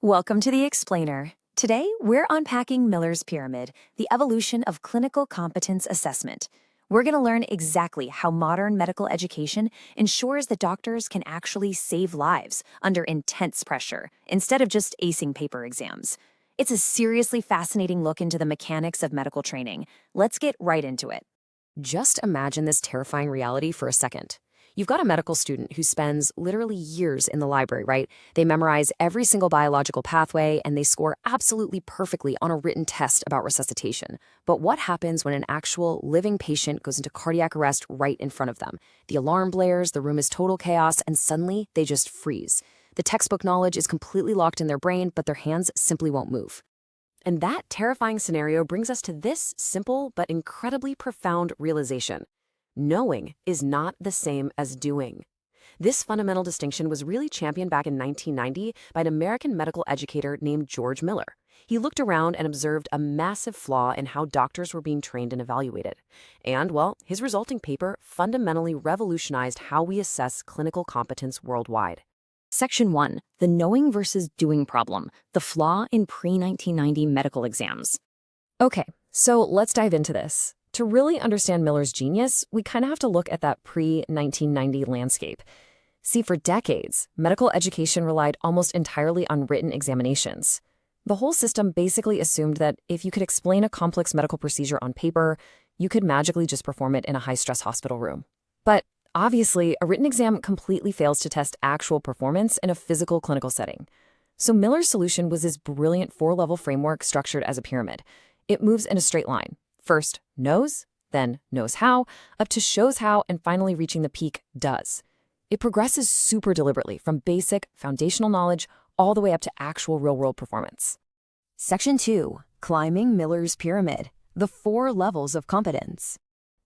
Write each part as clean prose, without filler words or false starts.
Welcome to The Explainer. Today, we're unpacking Miller's Pyramid, the evolution of clinical competence assessment. We're going to learn exactly how modern medical education ensures that doctors can actually save lives under intense pressure, instead of just acing paper exams. It's a seriously fascinating look into the mechanics of medical training. Let's get right into it. Just imagine this terrifying reality for a second. You've got a medical student who spends literally years in the library, right? They memorize every single biological pathway and they score absolutely perfectly on a written test about resuscitation. But what happens when an actual living patient goes into cardiac arrest right in front of them? The alarm blares, the room is total chaos, and suddenly they just freeze. The textbook knowledge is completely locked in their brain, but their hands simply won't move. And that terrifying scenario brings us to this simple but incredibly profound realization. Knowing is not the same as doing. This fundamental distinction was really championed back in 1990 by an American medical educator named George Miller. He looked around and observed a massive flaw in how doctors were being trained and evaluated. And, well, his resulting paper fundamentally revolutionized how we assess clinical competence worldwide. Section 1. The knowing versus doing problem, the flaw in pre-1990 medical exams. Okay, so let's dive into this. To really understand Miller's genius, we kind of have to look at that pre-1990 landscape. See, for decades, medical education relied almost entirely on written examinations. The whole system basically assumed that if you could explain a complex medical procedure on paper, you could magically just perform it in a high-stress hospital room. But obviously, a written exam completely fails to test actual performance in a physical clinical setting. So Miller's solution was this brilliant four-level framework structured as a pyramid. It moves in a straight line. First, knows, then knows how, up to shows how, and finally reaching the peak, does. It progresses super deliberately from basic, foundational knowledge all the way up to actual real-world performance. Section 2. Climbing Miller's Pyramid, the 4 levels of competence.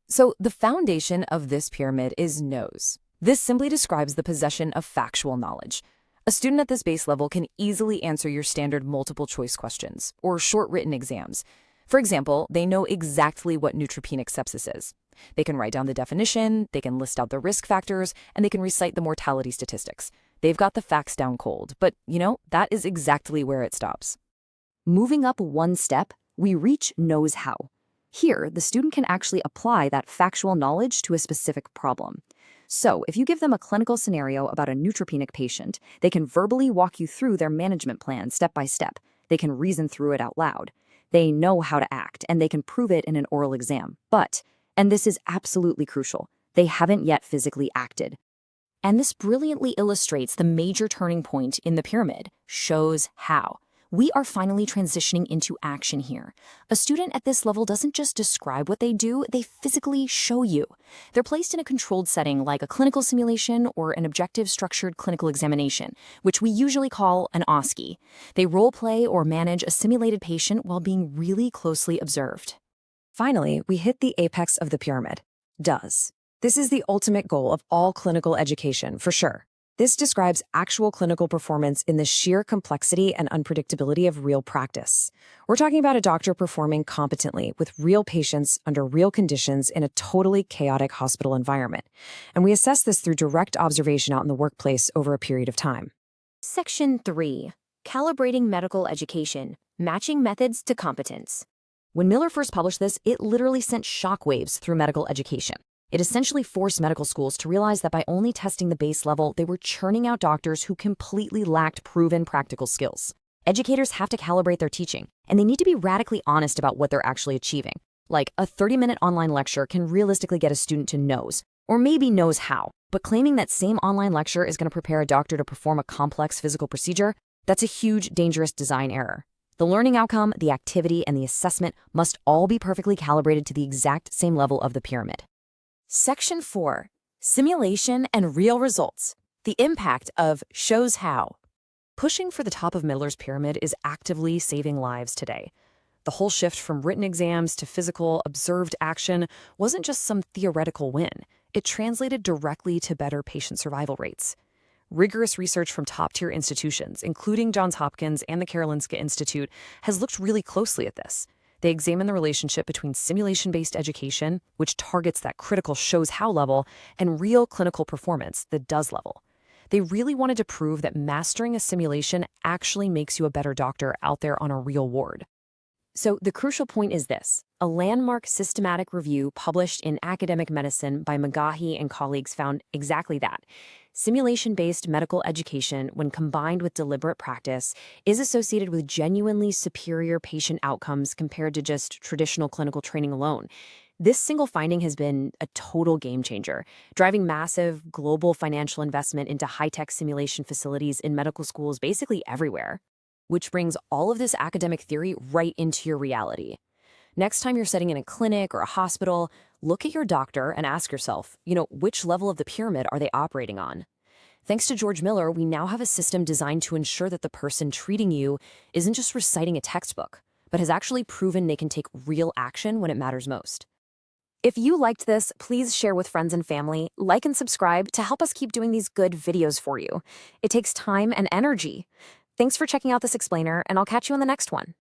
So the foundation of this pyramid is knows. This simply describes the possession of factual knowledge. A student at this base level can easily answer your standard multiple-choice questions or short written exams. For example, they know exactly what neutropenic sepsis is. They can write down the definition, they can list out the risk factors, and they can recite the mortality statistics. They've got the facts down cold, but, that is exactly where it stops. Moving up one step, we reach knows how. Here, the student can actually apply that factual knowledge to a specific problem. So, if you give them a clinical scenario about a neutropenic patient, they can verbally walk you through their management plan step by step. They can reason through it out loud. They know how to act, and they can prove it in an oral exam. But, and this is absolutely crucial, they haven't yet physically acted. And this brilliantly illustrates the major turning point in the pyramid, shows how. We are finally transitioning into action here. A student at this level doesn't just describe what they do, they physically show you. They're placed in a controlled setting like a clinical simulation or an objective structured clinical examination, which we usually call an OSCE. They role play or manage a simulated patient while being really closely observed. Finally, we hit the apex of the pyramid, does. This is the ultimate goal of all clinical education, for sure. This describes actual clinical performance in the sheer complexity and unpredictability of real practice. We're talking about a doctor performing competently with real patients under real conditions in a totally chaotic hospital environment. And we assess this through direct observation out in the workplace over a period of time. Section 3. Calibrating medical education, matching methods to competence. When Miller first published this, it literally sent shockwaves through medical education. It essentially forced medical schools to realize that by only testing the base level, they were churning out doctors who completely lacked proven practical skills. Educators have to calibrate their teaching, and they need to be radically honest about what they're actually achieving. Like, a 30-minute online lecture can realistically get a student to knows, or maybe knows how, but claiming that same online lecture is going to prepare a doctor to perform a complex physical procedure, that's a huge, dangerous design error. The learning outcome, the activity, and the assessment must all be perfectly calibrated to the exact same level of the pyramid. Section 4. Simulation and real results. The impact of shows how. Pushing for the top of Miller's pyramid is actively saving lives today. The whole shift from written exams to physical, observed action wasn't just some theoretical win. It translated directly to better patient survival rates. Rigorous research from top-tier institutions, including Johns Hopkins and the Karolinska Institute, has looked really closely at this. They examine the relationship between simulation-based education, which targets that critical shows how level, and real clinical performance, the does level. They really wanted to prove that mastering a simulation actually makes you a better doctor out there on a real ward. So the crucial point is this. A landmark systematic review published in Academic Medicine by McGahey and colleagues found exactly that. Simulation-based medical education, when combined with deliberate practice, is associated with genuinely superior patient outcomes compared to just traditional clinical training alone. This single finding has been a total game changer, driving massive global financial investment into high-tech simulation facilities in medical schools basically everywhere. Which brings all of this academic theory right into your reality. Next time you're sitting in a clinic or a hospital, look at your doctor and ask yourself, which level of the pyramid are they operating on? Thanks to George Miller, we now have a system designed to ensure that the person treating you isn't just reciting a textbook, but has actually proven they can take real action when it matters most. If you liked this, please share with friends and family, like and subscribe to help us keep doing these good videos for you. It takes time and energy. Thanks for checking out this explainer, and I'll catch you in the next one.